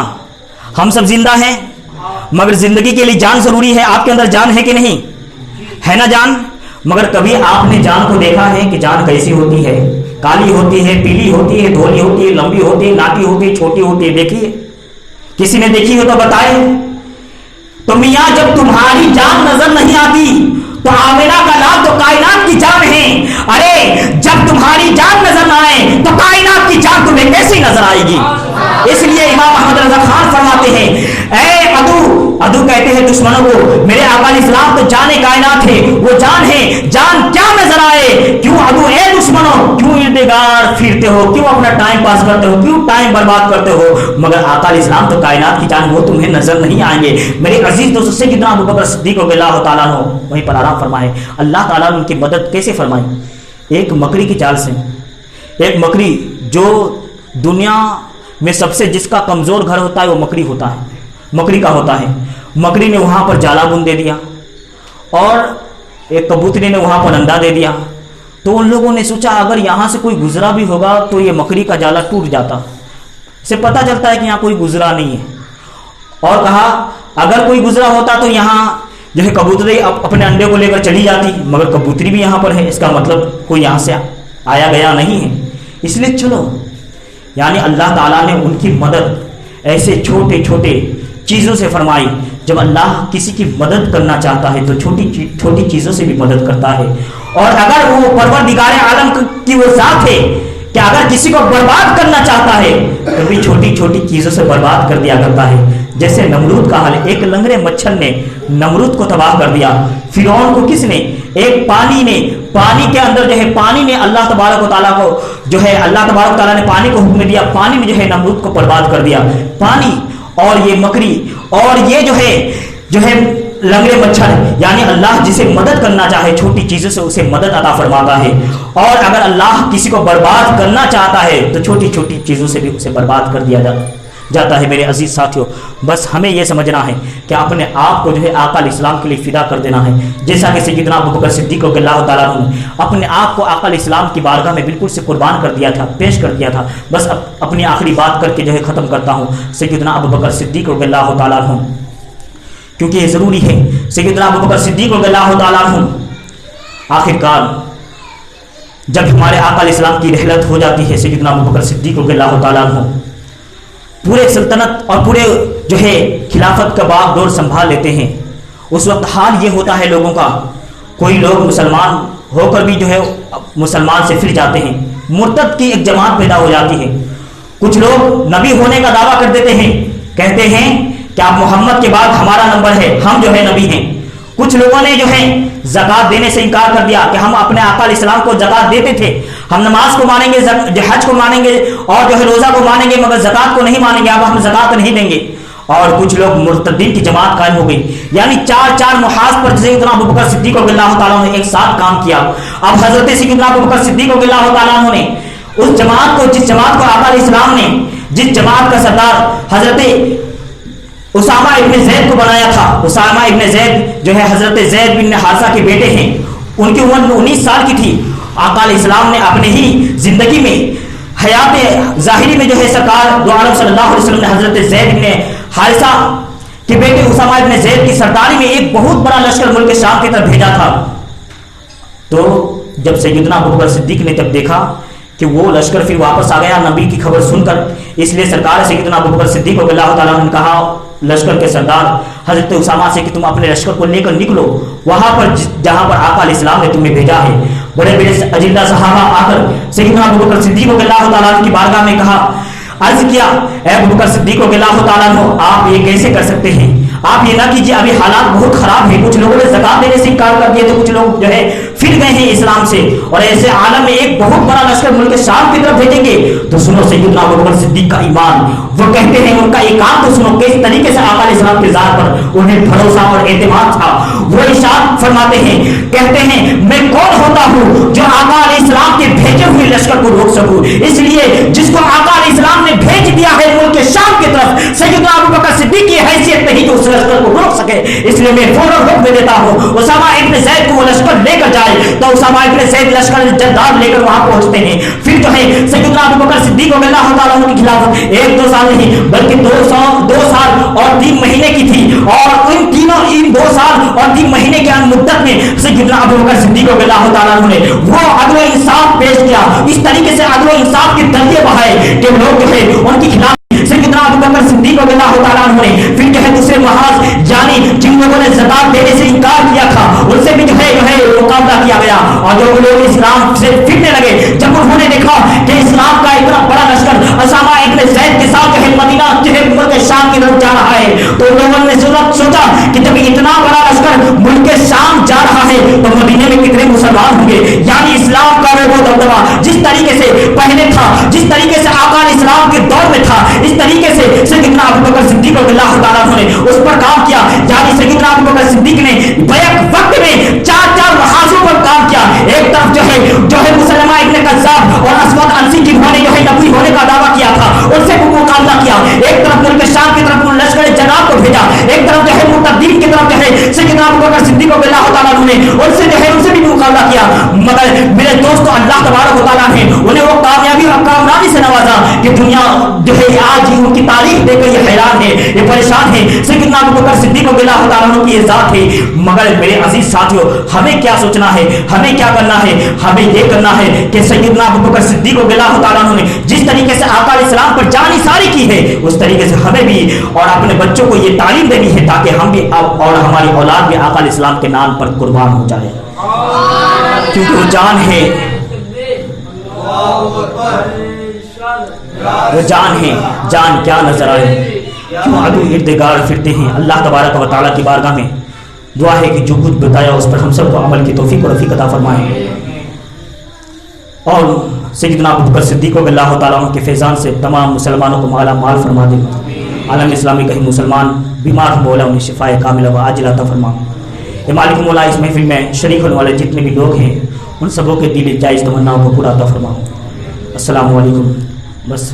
ہم سب زندہ ہیں, مگر زندگی کے لیے جان ضروری ہے. آپ کے اندر جان ہے کہ نہیں ہے؟ نا جان. مگر کبھی آپ نے جان کو دیکھا ہے کہ جان کیسی ہوتی ہے؟ کالی ہوتی ہے, پیلی ہوتی ہے, دھولی ہوتی ہے, لمبی ہوتی ہے, ناٹی ہوتی ہے, چھوٹی ہوتی ہے. دیکھیے, کسی نے دیکھی ہو تو بتائے. تو میاں جب تمہاری جان نظر نہیں آتی تو آمنہ کا نام تو کائنات کی جان ہے. ارے جب تمہاری جان نظر نہ آئے تو کائنات کی جان تمہیں کیسی نظر آئے گی؟ اس لیے امام احمد رضا خان فرماتے ہیں, اے عدو کہتے ہیں دشمنوں کو, میرے آقا علیہ السلام تو جان کائنات ہے, وہ جان ہے, جان کیا نظر آئے. کیوں عدو, اے دشمنوں کیوں ارد گرد پھرتے ہو, کیوں اپنا ٹائم پاس کرتے ہو, کیوں ٹائم برباد کرتے ہو, مگر آقا علیہ السلام تو کائنات کی جان, وہ تمہیں نظر نہیں آئیں گے. میرے عزیز دوستوں, سیدنا ابوبکر صدیق رضی اللہ تعالیٰ عنہ وہیں پر آرام فرمائے. اللہ تعالیٰ نے ان کی مدد کیسے فرمائی؟ ایک مکڑی کی چال سے. ایک مکڑی جو دنیا میں سب سے جس کا کمزور گھر ہوتا ہے وہ مکڑی ہوتا ہے, مکڑی کا ہوتا ہے. مکڑی نے وہاں پر جالا بن دے دیا اور ایک کبوتری نے وہاں پر انڈا دے دیا. تو ان لوگوں نے سوچا اگر یہاں سے کوئی گزرا بھی ہوگا تو یہ مکڑی کا جالا ٹوٹ جاتا, اسے پتہ چلتا ہے کہ یہاں کوئی گزرا نہیں ہے. اور کہا اگر کوئی گزرا ہوتا تو یہاں جو ہے کبوتری اپنے انڈے کو لے کر چلی جاتی, مگر کبوتری بھی یہاں پر ہے, اس کا مطلب کوئی یہاں سے آیا گیا نہیں ہے, اس لیے چلو. یعنی اللہ تعالیٰ نے ان کی مدد ایسے چھوٹے چھوٹے چیزوں سے فرمائی. جب اللہ کسی کی مدد کرنا چاہتا ہے تو چھوٹی چھوٹی چیزوں سے بھی مدد کرتا ہے. اور اگر وہ پروردگار عالم کی وہ ذات ہے کہ اگر کسی کو برباد کرنا چاہتا ہے تو بھی چھوٹی چھوٹی چیزوں سے برباد کر دیا کرتا ہے. جیسے نمرود کا حال, ایک لنگڑے مچھر نے نمرود کو تباہ کر دیا. فرعون کو کس نے, ایک پانی نے پانی کے اندر جو ہے پانی نے اللہ تبارک و تعالیٰ کو جو ہے اللہ تبارک و تعالیٰ نے پانی کو حکم دیا، پانی میں جو ہے نمرود کو برباد کر دیا. پانی اور یہ مکڑی اور یہ جو ہے لنگڑے مچھر، یعنی اللہ جسے مدد کرنا چاہے چھوٹی چیزوں سے اسے مدد عطا فرماتا ہے، اور اگر اللہ کسی کو برباد کرنا چاہتا ہے تو چھوٹی چھوٹی چیزوں سے بھی اسے برباد کر دیا جاتا ہے. میرے عزیز ساتھیوں، بس ہمیں یہ سمجھنا ہے کہ اپنے آپ کو جو ہے آقا علیہ السلام کے لیے فدا کر دینا ہے، جیسا کہ سیدنا ابوبکر صدیق رضی اللہ تعالیٰ عنہ نے اپنے آپ کو آقا علیہ السلام کی بارگاہ میں بالکل سے قربان کر دیا تھا، پیش کر دیا تھا. بس اپنی آخری بات کر کے جو ہے ختم کرتا ہوں. سیدنا ابوبکر صدیق رضی اللہ تعالیٰ عنہ، کیونکہ یہ ضروری ہے، سیدنا ابوبکر صدیق رضی اللہ تعالیٰ عنہ آخر کار جب ہمارے آقا علیہ السلام کی رحلت ہو جاتی ہے، سیدنا ابوبکر صدیق رضی اللہ تعالیٰ عنہ پورے سلطنت اور پورے جو ہے خلافت کا باغ ڈور سنبھال لیتے ہیں. اس وقت حال یہ ہوتا ہے لوگوں کا، کوئی لوگ مسلمان ہو کر بھی جو ہے مسلمان سے پھر جاتے ہیں، مرتد کی ایک جماعت پیدا ہو جاتی ہے. کچھ لوگ نبی ہونے کا دعویٰ کر دیتے ہیں، کہتے ہیں کہ آپ محمد کے بعد ہمارا نمبر ہے، ہم جو ہے نبی ہیں. کچھ لوگوں نے جو ہے زکوٰۃ دینے سے انکار کر دیا کہ ہم اپنے آقا علیہ السلام کو زکوٰۃ دیتے تھے، ہم نماز کو مانیں گے، حج کو مانیں گے اور جو ہے روزہ کو مانیں گے، مگر زکوٰۃ کو نہیں مانیں گے، اب ہم زکوٰۃ نہیں دیں گے. اور کچھ لوگ مرتدین کی جماعت قائم ہو گئی، یعنی چار محاذ پر سیدنا ابوبکر صدیق رضی اللہ تعالیٰ عنہ نے ایک ساتھ کام کیا. اب حضرت سیدنا ابوبکر صدیق رضی اللہ تعالیٰ عنہ نے اس جماعت کو، جس جماعت کو آقا علیہ السلام نے، جس جماعت کا سردار حضرت اسامہ ابن زید کو بنایا تھا، اسامہ ابن زید جو ہے حضرت زید بن حارثہ کے بیٹے ہیں، ان کی عمر 19 سال کی تھی. آقا علیہ السلام نے اپنے ہی زندگی میں حیات ظاہری میں جو ہے سرکار دو عالم صلی اللہ علیہ وسلم نے حضرت زید بن حارثہ کے بیٹے اسامہ ابن زید کی سرداری میں ایک بہت بڑا لشکر ملک شام کی طرف بھیجا تھا. تو جب سیدنا ابوبکر صدیق نے جب دیکھا کہ وہ لشکر پھر واپس آ گیا نبی کی خبر سن کر، اس لیے سرکار سیدنا ابوبکر صدیق رضی اللہ تعالیٰ نے کہا لشکر کے سردار حضرت اسامہ سے کہ تم اپنے لشکر کو لے کر نکلو وہاں پر جہاں پر آقا علیہ السلام نے تمہیں بھیجا ہے. بڑے بڑے اجندہ صحابہ آ کر سیدنا ابوبکر صدیق رضی اللہ تعالیٰ کی بارگاہ میں کہا، عرض کیا، اے ابوبکر صدیق رضی اللہ تعالیٰ عنہ، آپ یہ کیسے کر سکتے ہیں؟ آپ یہ نہ کیجیے، ابھی حالات بہت خراب ہیں. کچھ لوگوں نے زکات دینے سے انکار کر دیا تو کچھ لوگ جو ہے پھر گئے ہیں اسلام سے، اور ایسے عالم میں ایک بہت بڑا لشکر ملک شام کی طرف بھیجیں گے. تو سنو سیدنا ابوبکر صدیق کا ایمان، وہ کہتے ہیں ان کا ایک کام تو سنو، کس طریقے سے آقا علیہ السلام کے ذات پر انہیں بھروسہ اور اعتماد تھا. وہ ارشاد فرماتے ہیں، کہتے ہیں میں کون ہوتا ہوں جو آقا علیہ السلام کے بھیجے ہوئے لشکر کو روک سکوں؟ اس لیے جس کو آقا علیہ السلام نے بھیج دیا ہے ملک شام کی طرف، سیدنا ابوبکر صدیق کی حیثیت نہیں جو اس لشکر کو روک سکے. اس لیے میں فوراً حکم دیتا ہوں اسامہ ابن زید کو وہ لشکر لے کر جائے. تو اسامہ ابن زید لشکر جدار لے کر وہاں پہنچتے ہیں. پھر جو ہے سیدنا ابوبکر صدیق رضی اللہ تعالیٰ عنہ کی خلافت 1-2 سال نہیں بلکہ 2 سال اور 3 مہینے کی تھی، اور ان 2 سال اور 3 مہینے کے مدت میں سیدنا ابوبکر صدیق رضی اللہ تعالیٰ عنہ نے وہ عدل و انصاف پیش کیا. اس طریقے سے عدل و انصاف کے درجے بڑھائے کہ لوگ جو ہے ان کی خلاف سیدنا ابوبکر صدیق رضی اللہ تعالیٰ عنہ نے پھر جو ہے دوسرے محاذ یعنی جن لوگوں نے زکات دینے سے انکار کیا تھا ان سے بھی جو ہے مقابلہ کیا گیا. اور جو لوگ اسلام سے پھرنے لگے، جب انہوں نے دیکھا کہ اسلام کا اتنا بڑا لشکر اسامہ ابن زید کے ساتھ جو ہے مدینہ ملک شام کی طرف جا رہا ہے، تو لوگوں نے سوچا کہ جب اتنا بڑا لشکر ملک شام جا رہا ہے تو مدینے میں کتنے مسلمان ہوں گے. یعنی اسلام کا وہ دبدبہ جس طریقے سے پہلے تھا، جس طریقے سے آقا علیہ السلام کے دور میں تھا، اس طریقے سے سیدنا ابوبکر صدیق رضی اللہ تعالیٰ عنہ نے اس پر کام کیا. یعنی سیدنا ابوبکر صدیق نے بیک وقت میں 4 محاذوں پر کام کیا. ایک طرف جو ہے مسلمہ ابن قذاب اور اسود انسی جنہوں نے جو ہے نبی ہونے کا دعویٰ کیا تھا ان سے مقابلہ کیا. ایک طرف ملک شام کی طرف لشکر جناب کو بھیجا، ایک طرف جو ہے مرتدین کی طرف جو ہے سیدنا ابوبکر صدیق رضی اللہ تعالیٰ عنہ نے ان سے بھی مقابلہ کیا. مگر میرے دوستو اللہ تبارک و تعالیٰ نے انہیں وہ کامیابی اور کامیابی سے نوازا کہ دنیا جو ہے آج ہی ان کی تاریخ دیکھ کر یہ حیران ہے، یہ پریشان ہے. سیدنا ابوبکر صدیق رضی اللہ تعالیٰ عنہ کی یہ ذات ہے. مگر میرے عزیز ساتھیوں، ہمیں کیا سوچنا ہے، ہمیں کیا کرنا ہے؟ ہمیں یہ کرنا ہے کہ سیدنا ابوبکر صدیق رضی اللہ تعالیٰ عنہ نے جس طریقے سے آقا علیہ السلام پر جان نثاری کی ہے اس طریقے سے ہمیں بھی اور اپنے بچوں کو یہ تعلیم دینی ہے تاکہ ہم بھی اور ہماری اولاد بھی آقا علیہ السلام کے نام پر قربان ہو جائے. کیونکہ وہ جان ہے، وہ جان ہے، جان کیا نظر آئے. کیوں عدو اردگار پھرتے ہیں. اللہ تبارک و تعالیٰ کی بارگاہ میں دعا ہے کہ جو کچھ بتایا اس پر ہم سب کو عمل کی توفیق و رفیق عطا فرمائے. اور سیدنا ابوبکر صدیق رضی اللہ تعالیٰ عنہ کے فیضان سے تمام مسلمانوں کو مالا مال فرما دے. عالم اسلامی کہیں مسلمان بیمار ہو مولا انہیں شفاء کاملہ و عاجلہ عطا فرما. اے مالک مولا اس محفل میں شریک ہونے والے جتنے بھی لوگ ہیں ان سبوں کے دل جائز تمناؤں کو پورا عطا فرما. السلام علیکم. بس